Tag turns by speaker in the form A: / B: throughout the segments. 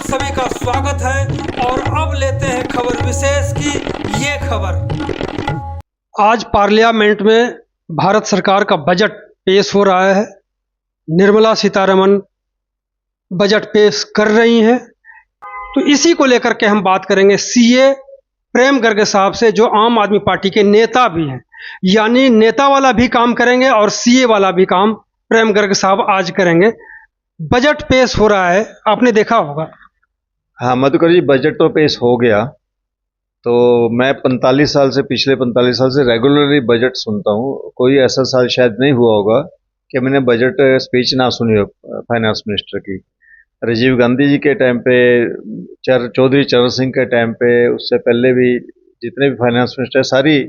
A: सभी का स्वागत है और अब लेते हैं खबर विशेष की ये खबर। आज पार्लियामेंट में भारत सरकार का बजट पेश हो रहा है। निर्मला सीतारमण बजट पेश कर रही हैं, तो इसी को लेकर के हम बात करेंगे सीए प्रेम गर्ग साहब से, जो आम आदमी पार्टी के नेता भी हैं। यानी नेता वाला भी काम करेंगे और सीए वाला भी काम प्रेम गर्ग साहब आज करेंगे। बजट पेश हो रहा है, आपने देखा होगा।
B: हाँ मधुकर जी, बजट तो पेश हो गया। तो मैं 45 साल से, पिछले 45 साल से रेगुलरली बजट सुनता हूँ। कोई ऐसा साल शायद नहीं हुआ होगा कि मैंने बजट स्पीच ना सुनी हो फाइनेंस मिनिस्टर की। राजीव गांधी जी के टाइम पे, चौधरी चरण सिंह के टाइम पे, उससे पहले भी जितने भी फाइनेंस मिनिस्टर सारी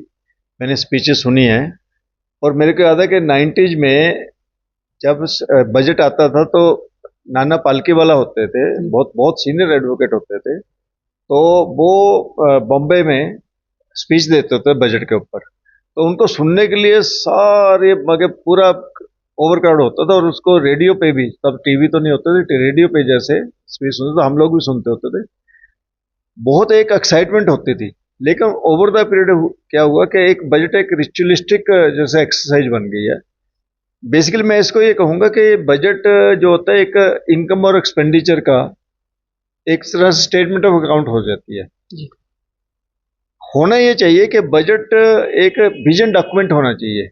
B: मैंने स्पीचेस सुनी हैं। और मेरे को याद है कि 90s में जब बजट आता था तो नाना पालकी वाला होते थे, बहुत बहुत सीनियर एडवोकेट होते थे, तो वो बॉम्बे में स्पीच देते थे बजट के ऊपर। तो उनको सुनने के लिए सारे मगर पूरा ओवरक्राउड होता था। और उसको रेडियो पे भी, तब टीवी तो नहीं होते थे, रेडियो पे जैसे स्पीच सुनते तो हम लोग भी सुनते होते थे। बहुत एक एक्साइटमेंट होती थी। लेकिन ओवर द पीरियड क्या हुआ कि एक बजट एक रिचुअलिस्टिक जैसे एक्सरसाइज बन गई है। बेसिकली मैं इसको ये कहूंगा कि बजट जो होता है एक इनकम और एक्सपेंडिचर का एक तरह से स्टेटमेंट ऑफ अकाउंट हो जाती है। होना ये चाहिए कि बजट एक विजन डॉक्यूमेंट होना चाहिए।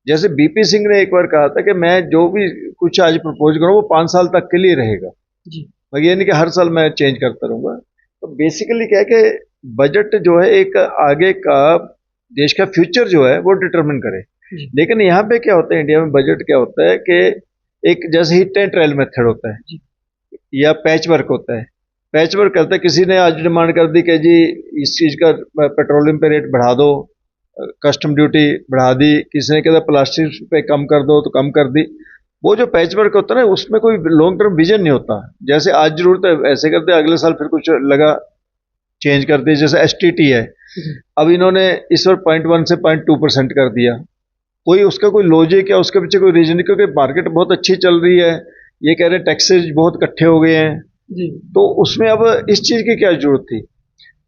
B: जैसे बीपी सिंह ने एक बार कहा था कि मैं जो भी कुछ आज प्रपोज करूँ वो 5 साल तक के लिए रहेगा, मगर ये नहीं कि हर साल मैं चेंज करता रहूंगा। तो बेसिकली क्या है कि बजट जो है एक आगे का देश का फ्यूचर जो है वो डिटरमिन करे। लेकिन यहाँ पे क्या होता है, इंडिया में बजट क्या होता है कि एक जैसे हिट एंड ट्रायल मेथड होता है या पैच वर्क होता है। पैच वर्क करता है, किसी ने आज डिमांड कर दी कि जी इस चीज का पेट्रोलियम पे रेट बढ़ा दो, कस्टम ड्यूटी बढ़ा दी, किसी ने कहता प्लास्टिक पे कम कर दो तो कम कर दी। वो जो पैच वर्क होता है ना, उसमें कोई लॉन्ग टर्म विजन नहीं होता। जैसे आज जरूरत है ऐसे करते, अगले साल फिर कुछ लगा चेंज कर दिया। जैसे एसटीटी है, अब इन्होंने इस बार 0.1 से 0.2% कर दिया। कोई उसका कोई लॉजिक या उसके पीछे कोई रीजन, क्योंकि मार्केट बहुत अच्छी चल रही है, ये कह रहे हैं टैक्सेज बहुत इकट्ठे हो गए हैं जी। तो उसमें अब इस चीज की क्या जरूरत थी।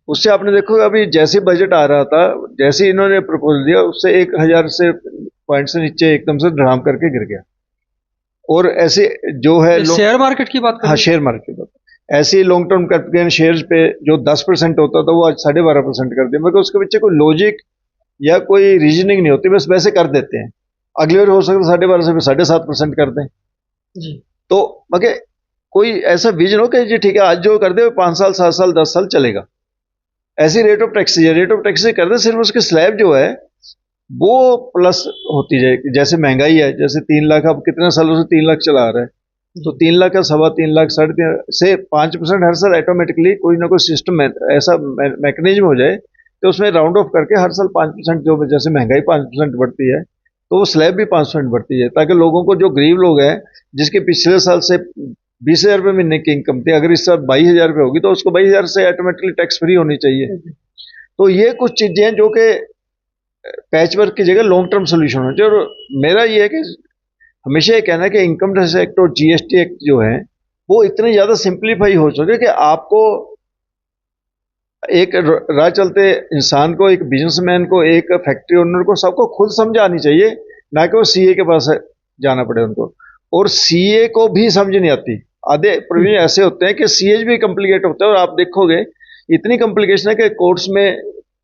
B: उससे आपने देखो अभी जैसे बजट आ रहा था, जैसे इन्होंने प्रपोजल दिया, उससे 1000 से पॉइंट से नीचे एकदम से धड़ाम करके गिर गया। और ऐसे जो है
A: शेयर मार्केट की बात,
B: हाँ शेयर मार्केट की बात, ऐसे लॉन्ग टर्म कैपिटल शेयर पे जो 10% होता था वो आज 12.5% कर दिया। मगर उसके पीछे कोई लॉजिक या कोई रीजनिंग नहीं होती, बस वैसे कर देते हैं। अगले बार हो सकता है 12.5 से 7.5% कर दें जी। तो मगर कोई ऐसा विजन हो कि जी ठीक है आज जो कर दे 5 साल 7 साल 10 साल चलेगा। ऐसी रेट ऑफ टैक्स कर दे, सिर्फ उसके स्लैब जो है वो प्लस होती जाएगी। जैसे महंगाई है, जैसे 3 लाख, अब कितने सालों से 3 लाख चला रहा है, तो 3 लाख का 3.25 लाख 3.5 से 5% हर साल ऑटोमेटिकली कोई ना कोई सिस्टम ऐसा मैकेनिज्म हो जाए तो उसमें राउंड ऑफ करके हर साल 5% जो, जैसे महंगाई 5% बढ़ती है तो वो स्लैब भी 5% बढ़ती है, ताकि लोगों को, जो गरीब लोग हैं जिसके पिछले साल से 20,000 रुपये महीने की इनकम थी, अगर इस साल 22,000 रुपये होगी तो उसको 22,000 से ऑटोमेटिकली टैक्स फ्री होनी चाहिए। तो ये कुछ चीजें हैं जो कि पैच वर्क की जगह लॉन्ग टर्म सोल्यूशन होना चाहिए। और मेरा ये है कि हमेशा ये कहना है कि इनकम टैक्स एक्ट और जीएसटी एक्ट जो है वो इतने ज्यादा सिंप्लीफाई हो चुके कि आपको एक राह चलते इंसान को, एक बिजनेसमैन को, एक फैक्ट्री ओनर को, सबको खुद समझ आनी चाहिए, ना कि वो सीए के पास जाना पड़े उनको। और सीए को भी समझ नहीं आती। आधे प्रोविजन ऐसे होते हैं कि सीए भी कॉम्प्लिकेट होता है। और आप देखोगे इतनी कॉम्प्लिकेशन है कि कोर्ट्स में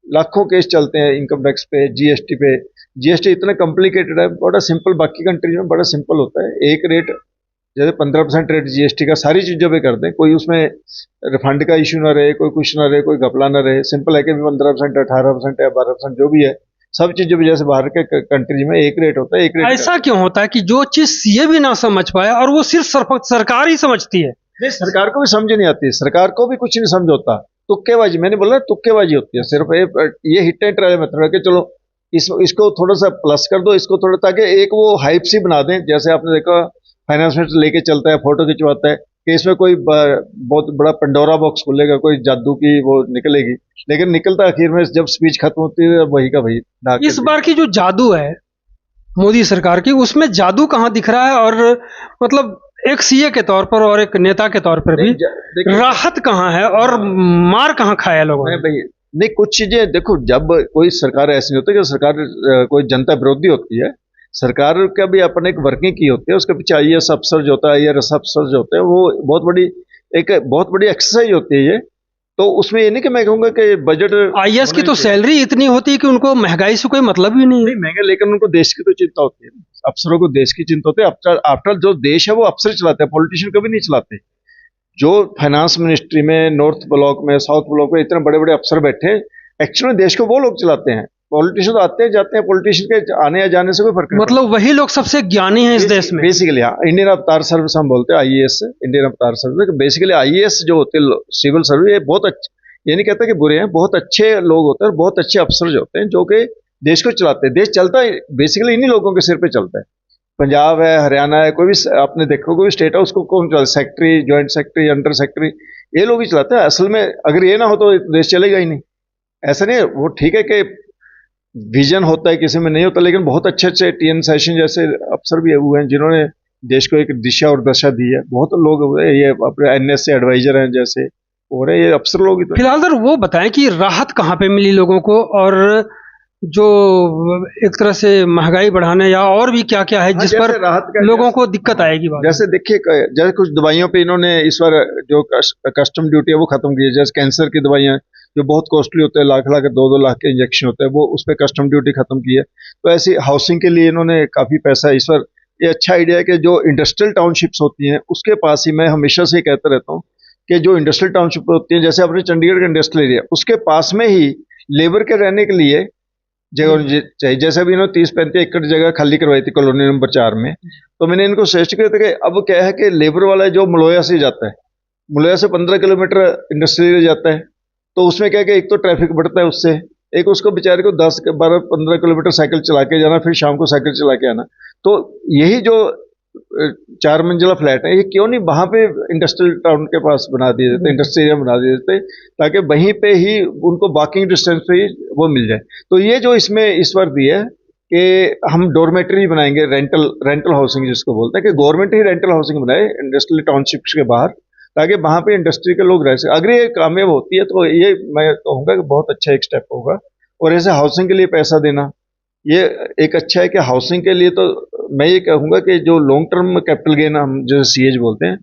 B: लाखों केस चलते हैं इनकम टैक्स पे, जीएसटी पे। जीएसटी इतना कॉम्प्लिकेटेड है, बड़ा सिंपल, बाकी कंट्रीज में बड़ा सिंपल होता है। एक रेट जैसे 15% रेट जीएसटी का सारी चीजों पे कर दें, कोई उसमें रिफंड का इश्यू ना रहे, कोई कुछ ना रहे, कोई घपला ना रहे। सिंपल है कि 15%, 18% या 12% जो भी है, सब चीजों पे जैसे बाहर के कंट्री में एक रेट होता है, एक रेट।
A: ऐसा क्यों होता है कि जो चीज सीए भी ना समझ पाए और वो सिर्फ सरकार ही समझती है?
B: नहीं, सरकार को भी समझ नहीं आती, सरकार को भी कुछ नहीं समझ होता। तुक्केबाजी, मैंने बोला तुक्केबाजी होती है सिर्फ। ये हिट एंड ट्रायल मेथड है कि चलो इसको थोड़ा सा प्लस कर दो, इसको थोड़ा, ताकि एक वो हाइप सी बना दें। जैसे आपने देखा फाइनेंस मिनिस्टर लेके चलता है, फोटो खिंचवाता है कि इसमें कोई बहुत बड़ा पंडोरा बॉक्स खुलेगा, कोई जादू की वो निकलेगी, लेकिन निकलता आखिर में जब स्पीच खत्म होती है वही का वही।
A: इस बार की जो जादू है मोदी सरकार की, उसमें जादू कहाँ दिख रहा है? और मतलब एक सीए के तौर पर और एक नेता के तौर पर भी राहत कहाँ है और मार कहाँ खाया लोगों ने?
B: भाई नहीं, कुछ चीजें देखो, जब कोई सरकार ऐसी नहीं होती कि सरकार कोई जनता विरोधी होती है, सरकार का भी अपने एक वर्किंग की होती है, उसके पीछे आईएएस अफसर जो होता है, आईआरएस अफसर जो होते हैं, वो बहुत बड़ी एक्सरसाइज होती है ये। तो उसमें ये नहीं कि मैं कहूंगा कि बजट,
A: आईएएस की तो सैलरी इतनी होती है कि उनको महंगाई से कोई मतलब ही नहीं है।
B: महंगे, लेकिन उनको देश की तो चिंता होती है, अफसरों को देश की चिंता होती है। आफ्टर जो देश है वो अफसर चलाते हैं, पॉलिटिशियन कभी नहीं चलाते। जो फाइनेंस मिनिस्ट्री में, नॉर्थ ब्लॉक में, साउथ ब्लॉक में इतने बड़े बड़े अफसर बैठे, एक्चुअली देश को वो लोग चलाते हैं। पॉलिटिशियन तो आते हैं जाते हैं, पॉलिटिशियन के आने या जाने से कोई फर्क नहीं।
A: मतलब वही लोग सबसे ज्ञानी हैं इस देश में
B: बेसिकली। हाँ, इंडियन अवतार सर्विस हम बोलते हैं, आईएएस, इंडियन अवतार सर्विस। बेसिकली आईएएस जो होते हैं, सिविल सर्विस, ये बहुत अच्छे, ये नहीं कहता कि बुरे हैं, बहुत अच्छे लोग होते हैं, बहुत अच्छे अफसर जो होते हैं, जो कि देश को चलाते हैं। देश चलता है बेसिकली इन्हीं लोगों के सिर पे चलता है। पंजाब है, हरियाणा है, कोई भी आपने देखो कोई भी स्टेट है, उसको कौन चलाता? Secretary, joint secretary, under secretary, ये लोग ही चलाते हैं। असल में अगर ये ना हो तो देश चलेगा ही नहीं। ऐसा नहीं है, वो ठीक है कि विजन होता है, किसी में नहीं होता, लेकिन बहुत अच्छे अच्छे टीएन सेशन जैसे अफसर भी हुए हैं जिन्होंने देश को एक दिशा और दशा दी है। बहुत लोग हुए, ये अपने एनएसए एडवाइजर हैं जैसे, और ये अफसर लोग ही तो।
A: फिलहाल सर वो बताएं कि राहत कहाँ पे मिली लोगों को, और जो एक तरह से महंगाई बढ़ाने या और भी क्या क्या है जिस पर लोगों को दिक्कत आएगी?
B: जैसे देखिए, जैसे कुछ दवाइयों पे इन्होंने इस बार जो कस्टम ड्यूटी है वो खत्म की है। जैसे कैंसर की दवाइयां जो बहुत कॉस्टली होते हैं, लाख लाख 2-2 लाख के इंजेक्शन होते हैं, वो उस पर कस्टम ड्यूटी खत्म की है। तो ऐसी हाउसिंग के लिए इन्होंने काफी पैसा इस बार, ये अच्छा आइडिया है कि जो इंडस्ट्रियल टाउनशिप्स होती हैं उसके पास ही, मैं हमेशा से कहता रहता हूँ कि जो इंडस्ट्रियल टाउनशिप होती है, जैसे अपने चंडीगढ़ का इंडस्ट्रियल एरिया, उसके पास में ही लेबर के रहने के लिए जगह चाहिए। जैसे अभी इन्होंने 30-35 एकड़ जगह खाली करवाई थी कॉलोनी नंबर 4 में, तो मैंने इनको सजेस्ट किया था कि अब क्या है कि लेबर वाला जो मलोया से जाता है, मलोया से 15 किलोमीटर इंडस्ट्रियल एरिया जाता है, तो उसमें क्या है कि एक तो ट्रैफिक बढ़ता है उससे, एक उसको बेचारे को 10-12-15 किलोमीटर साइकिल चला के जाना, फिर शाम को साइकिल चला के आना। तो यही जो 4 मंजिला फ्लैट है, ये क्यों नहीं वहां पे इंडस्ट्रियल टाउन के पास बना दिए जाते, इंडस्ट्रियल एरिया बना दिए जाते, ताकि वहीं पे ही उनको वॉकिंग डिस्टेंस पे ही वो मिल जाए। तो ये जो इसमें इस बार दिया है कि हम डोरमेटरी बनाएंगे, रेंटल हाउसिंग जिसको बोलते हैं, कि गवर्नमेंट ही रेंटल हाउसिंग बनाए इंडस्ट्रियल टाउनशिप्स के बाहर, ताकि वहां पे इंडस्ट्री के लोग रह सकें। अगर ये कामयाब होती है तो ये मैं कहूँगा कि बहुत अच्छा एक स्टेप होगा। और ऐसे हाउसिंग के लिए पैसा देना, ये एक अच्छा है कि हाउसिंग के लिए तो मैं ये कहूँगा कि जो लॉन्ग टर्म कैपिटल गेन हम जो सीएज बोलते हैं,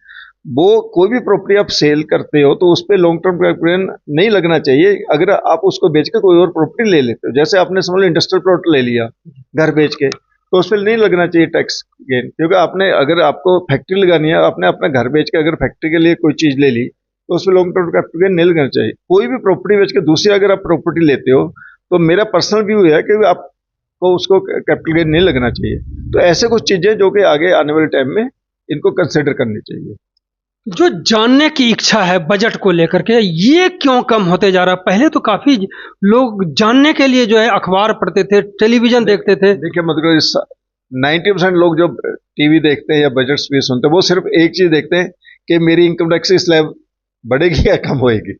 B: वो कोई भी प्रॉपर्टी आप सेल करते हो तो उस पर लॉन्ग टर्म कैपिटल गेन नहीं लगना चाहिए। अगर आप उसको बेच के कोई और प्रॉपर्टी ले लेते हो, जैसे आपने समझ लो इंडस्ट्रियल प्लॉट ले लिया घर बेच के, तो उस पर नहीं लगना चाहिए टैक्स गेन, क्योंकि आपने, अगर आपको फैक्ट्री लगानी है, आपने अपना घर बेच के अगर फैक्ट्री के लिए कोई चीज़ ले ली, तो उस पर लॉन्ग टर्म कैपिटल गेन नहीं लगना चाहिए। कोई भी प्रॉपर्टी बेच के दूसरी अगर आप प्रॉपर्टी लेते हो, तो मेरा पर्सनल व्यू है कि आप को उसको कैपिटल गेन नहीं लगना चाहिए। तो ऐसे कुछ चीजें जो कि आगे आने वाले टाइम में इनको कंसिडर करनी चाहिए।
A: जो जानने की इच्छा है बजट को लेकर के, ये क्यों कम होते जा रहा है? पहले तो काफी लोग जानने के लिए जो है अखबार पढ़ते थे, टेलीविजन देखते थे।
B: देखिए मतलब 90% लोग जो टीवी देखते हैं या बजट स्पीच सुनते हैं, वो सिर्फ एक चीज देखते हैं कि मेरी इनकम टैक्स स्लैब बढ़ेगी या कम होएगी,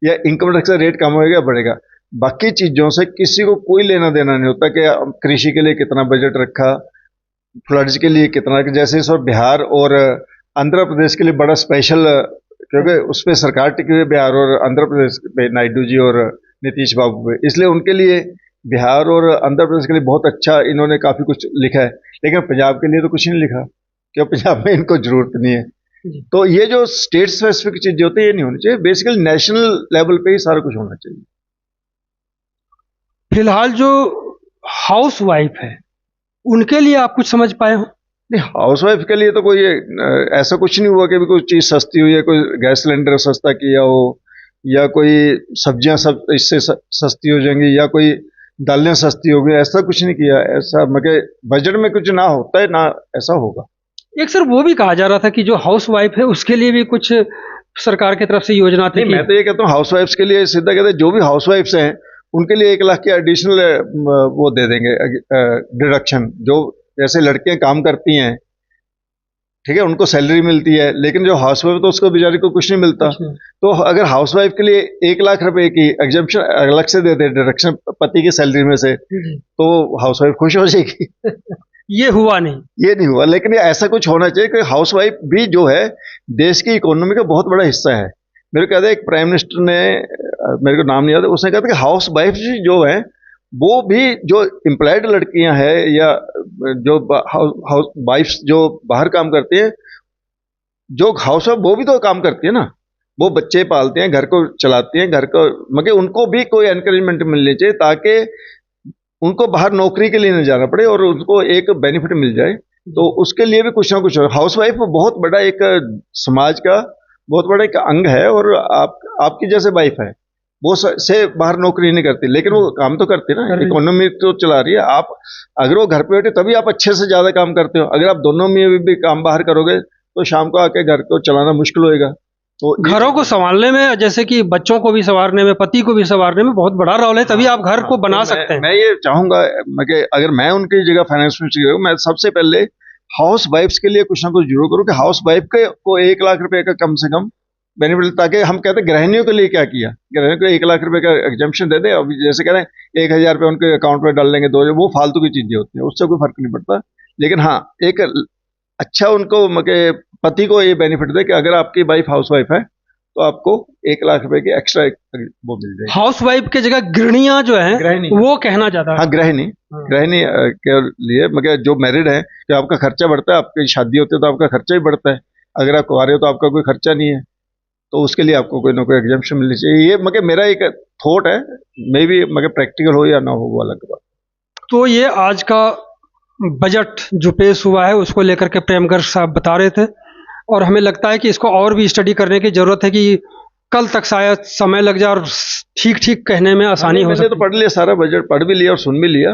B: या इनकम टैक्स का रेट कम होएगा या बढ़ेगा। बाकी चीजों से किसी को कोई लेना देना नहीं होता कि कृषि के लिए कितना बजट रखा, फ्लड्स के लिए कितना, जैसे इस वक्त बिहार और आंध्र प्रदेश के लिए बड़ा स्पेशल, क्योंकि उस पर सरकार टिकी हुई बिहार और आंध्र प्रदेश पे, नायडू जी और नीतीश बाबू पे, इसलिए उनके लिए बिहार और आंध्र प्रदेश के लिए बहुत अच्छा इन्होंने काफी कुछ लिखा है। लेकिन पंजाब के लिए तो कुछ नहीं लिखा, क्योंकि पंजाब में इनको जरूरत नहीं है। तो ये जो स्टेट स्पेसिफिक चीजें होती है, ये नहीं होनी चाहिए, बेसिकली नेशनल लेवल पे ही सारा कुछ होना चाहिए।
A: फिलहाल जो हाउस वाइफ है उनके लिए आप कुछ समझ पाए हो?
B: नहीं, हाउस वाइफ के लिए तो कोई ऐसा कुछ नहीं हुआ कि कोई चीज सस्ती हुई है, कोई गैस सिलेंडर सस्ता किया हो, या कोई सब्जियां सब इससे सस्ती हो जाएंगी, या कोई दालें सस्ती हो गई, ऐसा कुछ नहीं किया। ऐसा मगर बजट में कुछ ना होता है ना ऐसा होगा।
A: एक सर वो भी कहा जा रहा था कि जो हाउस वाइफ है उसके लिए भी कुछ सरकार की तरफ से योजना थी।
B: मैं तो ये कहता हूँ हाउस वाइफ्स के लिए सीधा कहते हैं, जो भी हाउस वाइफ्स हैं उनके लिए 1 लाख की एडिशनल वो दे देंगे डिडक्शन। जो जैसे लड़कियां काम करती हैं, ठीक है, उनको सैलरी मिलती है, लेकिन जो हाउस वाइफ तो उसको बेचारी को कुछ नहीं मिलता। तो अगर हाउस वाइफ के लिए 1 लाख रुपए की एग्जम्पशन अलग से दे दे डिडक्शन पति की सैलरी में से, तो हाउस वाइफ खुश हो जाएगी।
A: ये हुआ नहीं।
B: ये नहीं हुआ, लेकिन ऐसा कुछ होना चाहिए कि हाउसवाइफ भी जो है देश की इकोनॉमी का बहुत बड़ा हिस्सा है। मेरे को याद है एक प्राइम मिनिस्टर ने, मेरे को नाम नहीं याद, उसने कहा था कि हाउस वाइफ जो है वो भी, जो एम्प्लॉयड लड़कियां हैं या जो हाउस वाइफ्स जो बाहर काम करती हैं, जो हाउस वाइफ वो भी तो काम करती है ना, वो बच्चे पालते हैं, घर को चलाती हैं, घर को, मगर उनको भी कोई एनकरेजमेंट मिलनी चाहिए ताकि उनको बाहर नौकरी के लिए न जाना पड़े और उनको एक बेनिफिट मिल जाए। तो उसके लिए भी कुछ ना कुछ, हाउस वाइफ बहुत बड़ा एक समाज का बहुत बड़ा एक अंग है। और आपकी जैसे वाइफ है, वो से बाहर नौकरी नहीं करती, लेकिन वो काम तो करती है ना, इकोनॉमी तो चला रही है। आप अगर वो घर पे बैठे तभी आप अच्छे से ज्यादा काम करते हो। अगर आप दोनों में भी काम बाहर करोगे तो शाम को आके घर को चलाना मुश्किल होएगा। तो
A: घरों को संभालने में, जैसे कि बच्चों को भी संवारने में, पति को भी संवारने में बहुत बड़ा रोल है, तभी आप घर को बना सकते हैं।
B: मैं ये चाहूंगा कि अगर मैं उनकी जगह फाइनेंस मिनिस्टर, मैं सबसे पहले हाउस वाइफ्स के लिए कुछ ना कुछ जरूर करूँ कि हाउस वाइफ को 1 लाख रुपए का कम से कम बेनिफिट, ताकि हम कहते हैं गृहिणियों के लिए क्या किया, गृहिणियों को 1 लाख रुपए का एग्जाम्पशन दे दे। अभी जैसे कह रहे हैं 1,000 रुपये उनके अकाउंट में डाल लेंगे, वो फालतू की चीजें होती है, उससे कोई फर्क नहीं पड़ता। लेकिन हाँ, एक अच्छा उनको पति को ये बेनिफिट दे कि अगर आपकी वाइफ हाउस वाइफ है तो आपको 1 लाख रुपए की एक्स्ट्रा वो मिल जाएगी।
A: हाउस वाइफ के जगह गृहिणियां जो है वो कहना ज्यादा।
B: हाँ, गृहिणी के लिए, मगर जो मैरिड है कि आपका खर्चा बढ़ता है, आपकी शादी होती है तो आपका खर्चा ही बढ़ता है। अगर आप कुंवारे हो तो आपका कोई खर्चा नहीं है, तो उसके लिए आपको कोई ना कोई एग्जाम्पशन मिलनी चाहिए। ये मगर मेरा एक थॉट है, मे बी मगर प्रैक्टिकल हो या ना हो वो अलग बात।
A: तो ये आज का बजट जो पेश हुआ है उसको लेकर के प्रेम गर्ग साहब बता रहे थे, और हमें लगता है कि इसको और भी स्टडी करने की जरूरत है कि कल तक शायद समय लग जाए और ठीक ठीक कहने में आसानी हो सके।
B: तो पढ़ लिया, सारा बजट पढ़ भी लिया और सुन भी लिया।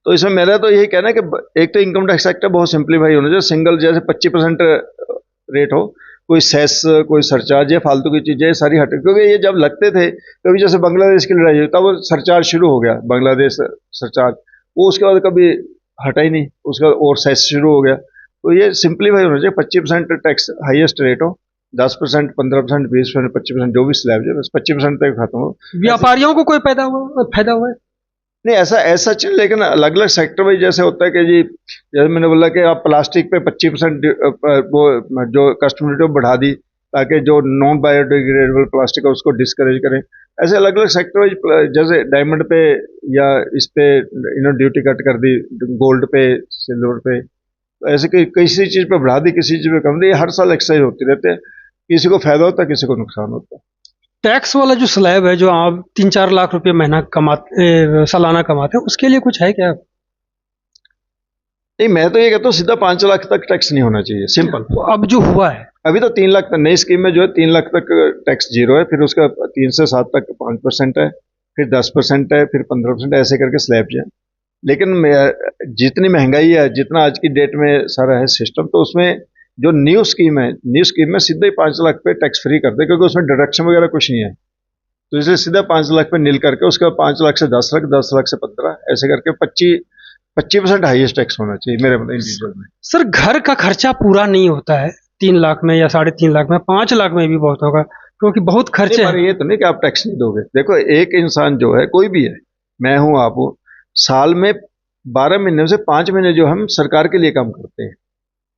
B: तो इसमें मेरा तो यही कहना है कि एक तो इनकम टैक्स सेक्टर बहुत सिंप्लीफाई होना चाहिए, सिंगल जैसे 25% रेट हो, कोई सेस, कोई सरचार्ज या फालतू की चीजें सारी हटे। क्योंकि ये जब लगते थे कभी, जैसे बांग्लादेश की लड़ाई हुई तब वो सरचार्ज शुरू हो गया, बांग्लादेश सरचार्ज, वो उसके बाद कभी हटा ही नहीं, उसका और सेस शुरू हो गया। तो ये सिंप्लीफाई होना चाहिए, 25% टैक्स हाईएस्ट रेट हो, 10%, 15%, 20%, 25% जो भी स्लैब है, बस 25% तक खत्म हो।
A: व्यापारियों को कोई फायदा हुआ है?
B: नहीं, ऐसा चीज, लेकिन अलग अलग सेक्टर में जैसे होता है कि जी, जैसे मैंने बोला कि आप प्लास्टिक पे 25% वो जो कस्टम ड्यूटी बढ़ा दी ताकि जो नॉन बायोडिग्रेडेबल प्लास्टिक है उसको डिस्करेज करें। ऐसे अलग अलग सेक्टर, जैसे डायमंड पे या इस पे ड्यूटी कट कर दी, गोल्ड पे, सिल्वर पे, ऐसे किसी चीज पे बढ़ा दी, किसी चीज पे कम दी। हर साल एक्सरसाइज होती रहते हैं, किसी को फायदा होता है, किसी को नुकसान होता है।
A: टैक्स वाला जो स्लैब है, जो आप 3-4 लाख रुपए महीना सालाना कमाते हैं, उसके लिए कुछ है क्या?
B: नहीं, मैं तो ये कहता हूँ सीधा 5 लाख तक टैक्स नहीं होना चाहिए, सिंपल।
A: अब जो हुआ है
B: अभी तो 3 लाख, नई स्कीम में जो है 3 लाख तक टैक्स जीरो है, फिर उसका 3 से 7 तक 5% है, फिर 10% है, फिर 15%, ऐसे करके स्लैब है। लेकिन जितनी महंगाई है, जितना आज की डेट में सारा है सिस्टम, तो उसमें जो न्यू स्कीम में सीधे 5 लाख पे टैक्स फ्री कर दे, क्योंकि उसमें डिडक्शन वगैरह कुछ नहीं है। तो इसलिए सीधा 5 लाख पे नील करके उसका 5 लाख से 10 लाख, 10 लाख से 15, ऐसे करके 25% हाईएस्ट टैक्स होना चाहिए मेरे मतलब इंडिविजुअल में।
A: सर, घर का खर्चा पूरा नहीं होता है 3 लाख में या 3.5 लाख में, 5 लाख में भी बहुत होगा, क्योंकि बहुत खर्चे हैं।
B: ये तो नहीं कि आप टैक्स नहीं दोगे। देखो, एक इंसान जो है, कोई भी है, मैं हूं, आप हो, साल में 12 महीने में से 5 महीने जो हम सरकार के लिए काम करते हैं,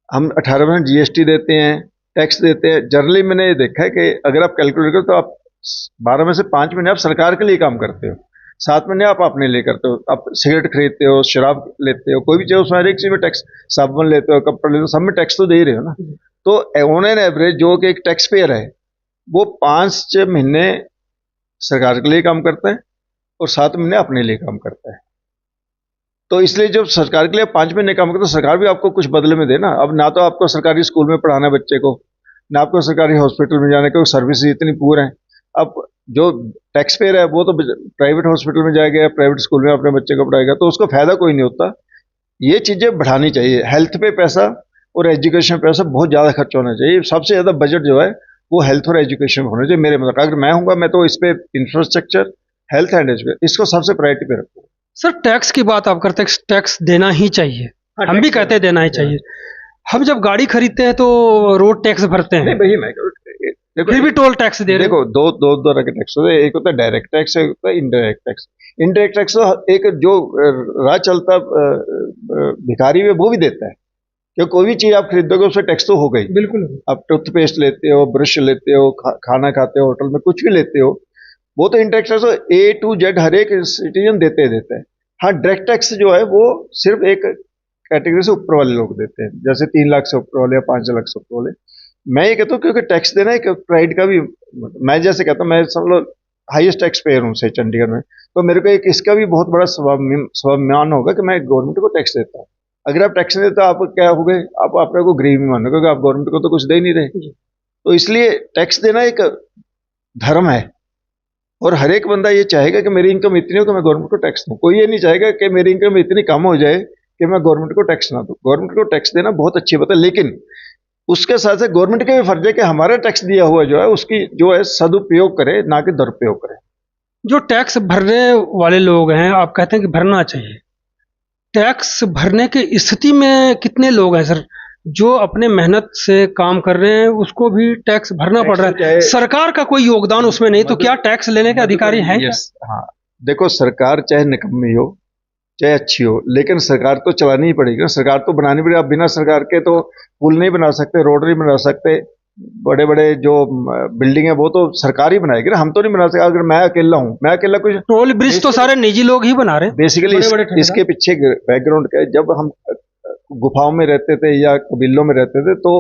B: हम 18% जीएसटी देते हैं, टैक्स देते हैं। जनरली मैंने ये देखा है कि अगर आप कैलकुलेट करो तो आप 12 में से 5 महीने आप सरकार के लिए काम करते हो, 7 महीने आप अपने लिए करते हो। आप सिगरेट खरीदते हो, शराब लेते हो, कोई भी चीज, उसमें हर एक चीज में टैक्स, साबुन लेते हो, कपड़े लेते हो, सब में टैक्स तो दे ही रहे हो ना। तो ऑन एन एवरेज जो कि एक टैक्स पेयर है, वो 5 महीने सरकार के लिए काम करता है और 7 महीने अपने लिए काम करता है। तो इसलिए जब सरकार के लिए 5 महीने काम करते, तो सरकार भी आपको कुछ बदले में देना। अब ना तो आपको सरकारी स्कूल में पढ़ाना है बच्चे को, ना आपको सरकारी हॉस्पिटल में जाने को, सर्विस इतनी पुअर है। अब जो टैक्स पेयर है वो तो प्राइवेट हॉस्पिटल में जाएगा या प्राइवेट स्कूल में अपने बच्चे को पढ़ाएगा, तो उसको फायदा कोई नहीं होता। ये चीजें बढ़ानी चाहिए। हेल्थ पे पैसा और एजुकेशन पे पैसा बहुत ज्यादा खर्च होना चाहिए। सबसे ज्यादा बजट जो है वो हेल्थ और एजुकेशन में होना चाहिए मेरे मतलब। अगर मैं हूंगा, मैं तो इस पे इंफ्रास्ट्रक्चर, हेल्थ एंड एजुकेशन, इसको सबसे प्रायोरिटी पे रखूंगा।
A: सर, टैक्स की बात आप करते हैं, टैक्स देना ही चाहिए। हम भी कहते हैं देना ही चाहिए। हम जब गाड़ी खरीदते हैं तो रोड टैक्स भरते हैं।
B: नहीं भैया, मैं
A: फिर भी टोल टैक्स दे रहे हो।
B: देखो दो तरह के टैक्स होते हैं, एक होता है डायरेक्ट टैक्स, एक होता है इनडायरेक्ट टैक्स। इनडायरेक्ट टैक्स तो एक जो राह चलता भिखारी है वो भी देता है, क्योंकि कोई भी चीज आप खरीदोगे उससे टैक्स तो हो गई।
A: बिल्कुल।
B: आप टूथपेस्ट लेते हो, ब्रश लेते हो, खाना खाते हो होटल में, कुछ भी लेते हो, वो तो indirect tax A to Z हर एक सिटीजन देते हैं। हाँ, डायरेक्ट टैक्स जो है वो सिर्फ एक कैटेगरी से ऊपर वाले लोग देते हैं, जैसे 3 लाख से ऊपर वाले या 5 लाख से ऊपर वाले। मैं ये कहता हूँ क्योंकि टैक्स देना एक प्राइड का भी, मैं जैसे कहता हूँ, मैं समझ लो हाईएस्ट टैक्स पेयर हूँ से चंडीगढ़ में, तो मेरे को एक इसका भी बहुत बड़ा स्वाभिमान होगा कि मैं गवर्नमेंट को टैक्स देता हूँ। अगर आप टैक्स नहीं देते तो आप क्या हो गए, आप अपने को गरीब ही मानो, क्योंकि आप गवर्नमेंट को तो कुछ दे ही नहीं रहे। तो इसलिए टैक्स देना एक धर्म है, और हर एक बंदा ये चाहेगा कि मेरी इनकम इतनी हो कि मैं गवर्नमेंट को टैक्स दूं। कोई ये नहीं चाहेगा कि मेरी इनकम इतनी कम हो जाए कि मैं गवर्नमेंट को टैक्स ना दूं। गवर्नमेंट को टैक्स देना बहुत अच्छी बात है, लेकिन उसके साथ साथ गवर्नमेंट का भी फर्ज है कि हमारा टैक्स दिया हुआ जो है उसकी जो है सदुपयोग करे, ना कि दुरुपयोग करे।
A: जो टैक्स भरने वाले लोग हैं, आप कहते हैं कि भरना चाहिए, टैक्स भरने की स्थिति में कितने लोग हैं सर जो अपने मेहनत से काम कर रहे हैं, उसको भी टैक्स भरना पड़ रहा है, सरकार का कोई योगदान उसमें नहीं, तो क्या टैक्स लेने के अधिकारी हैं क्या?
B: हाँ, देखो सरकार चाहे निकम्मी हो चाहे अच्छी हो, लेकिन सरकार तो चलानी ही पड़ेगी ना, सरकार तो बनानी पड़ेगी। आप बिना सरकार के तो पुल नहीं बना सकते, रोड नहीं बना सकते, बड़े बड़े जो बिल्डिंग है वो तो सरकार ही बनाएगी ना, हम तो नहीं बना सकते। अगर मैं अकेला हूँ, मैं अकेला कुछ,
A: टोल ब्रिज तो सारे निजी लोग ही बना रहे हैं।
B: बेसिकली इसके पीछे बैकग्राउंड क्या है, जब हम गुफाओं में रहते थे या कबीलों में रहते थे तो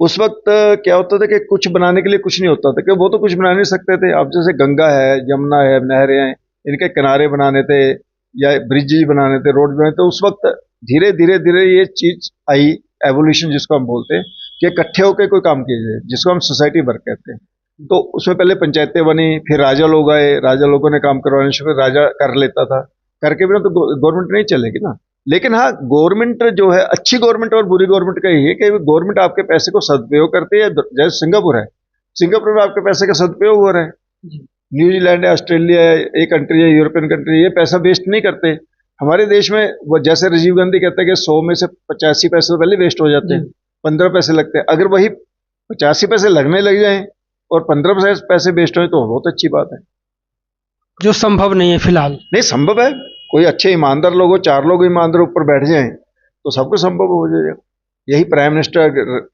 B: उस वक्त क्या होता था कि कुछ बनाने के लिए कुछ नहीं होता था, कि वो तो कुछ बना नहीं सकते थे। अब जैसे गंगा है, यमुना है, नहरें हैं, इनके किनारे बनाने थे या ब्रिज बनाने थे, रोड बनाने थे, तो उस वक्त धीरे धीरे धीरे ये चीज आई, एवोल्यूशन जिसको हम बोलते हैं, कि इकट्ठे होकर कोई काम किया जाए, जिसको हम सोसाइटी वर्क कहते हैं। तो उसमें पहले पंचायतें बनी, फिर राजा लोग आए, राजा लोगों ने काम करवाने शुरू, राजा कर लेता था, करके बिना तो गवर्नमेंट नहीं चलेगी ना। लेकिन हाँ, गवर्नमेंट जो है, अच्छी गवर्नमेंट और बुरी गवर्नमेंट का यही है कि गवर्नमेंट आपके पैसे को सदुपयोग करती है। जैसे सिंगापुर है, सिंगापुर में आपके पैसे का सदुपयोग हो रहा है, न्यूजीलैंड है, ऑस्ट्रेलिया है, एक कंट्री है, यूरोपियन कंट्री, ये पैसा वेस्ट नहीं करते। हमारे देश में वो जैसे राजीव गांधी कहते हैं कि 100 में से 85 पैसे तो पहले वेस्ट हो जाते हैं, 15 पैसे लगते हैं। अगर वही 85 पैसे लगने लग जाए और 15 पैसे वेस्ट हो तो बहुत अच्छी बात है,
A: जो संभव नहीं है फिलहाल।
B: नहीं संभव है, कोई अच्छे ईमानदार लोग हो, 4 लोग ईमानदार ऊपर बैठ जाएं तो सब कुछ संभव हो जाएगा। यही प्राइम मिनिस्टर,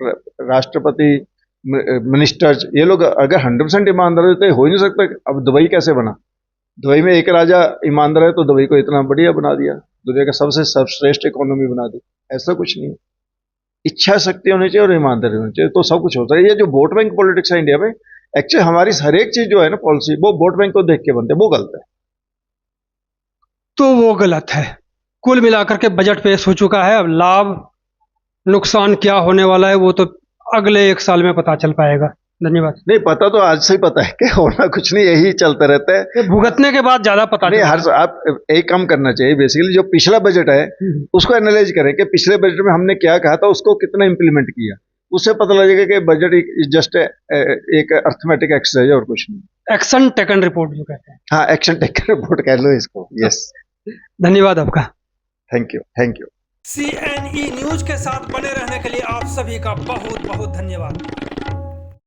B: राष्ट्रपति, मिनिस्टर्स, ये लोग अगर 100% ईमानदार हो तो हो ही नहीं सकता। अब दुबई कैसे बना? दुबई में एक राजा ईमानदार है तो दुबई को इतना बढ़िया बना दिया, दुनिया का सबसे सर्वश्रेष्ठ इकोनॉमी बना दी। ऐसा कुछ नहीं है, इच्छा शक्ति होनी चाहिए और ईमानदारी होनी चाहिए तो सब कुछ होता है। ये जो वोट बैंक पॉलिटिक्स है इंडिया में, एक्चुअली हमारी हर एक चीज जो है ना पॉलिसी, वो वोट बैंक को देख के बनते हैं, वो गलत है।
A: तो वो गलत है। कुल मिलाकर के बजट पेश हो चुका है, अब लाभ नुकसान क्या होने वाला है वो तो अगले 1 साल में पता चल पाएगा। धन्यवाद।
B: नहीं, पता तो आज से ही पता है कि होना कुछ नहीं, यही चलता रहता है।
A: भुगतने के बाद ज्यादा पता
B: नहीं, हर आप एक काम करना चाहिए, बेसिकली जो पिछला बजट है उसको एनालाइज करें कि पिछले बजट में हमने क्या कहा था, उसको कितना इंप्लीमेंट किया, उससे पता लगेगा कि बजट जस्ट एक अर्थमेटिक एक्सरसाइज है और कुछ नहीं।
A: एक्शन टेकन रिपोर्ट जो कहते हैं।
B: हाँ, एक्शन टेकन रिपोर्ट कह लो इसको। यस,
A: धन्यवाद आपका।
B: Thank you.
A: CNE न्यूज के साथ बने रहने के लिए आप सभी का बहुत बहुत धन्यवाद।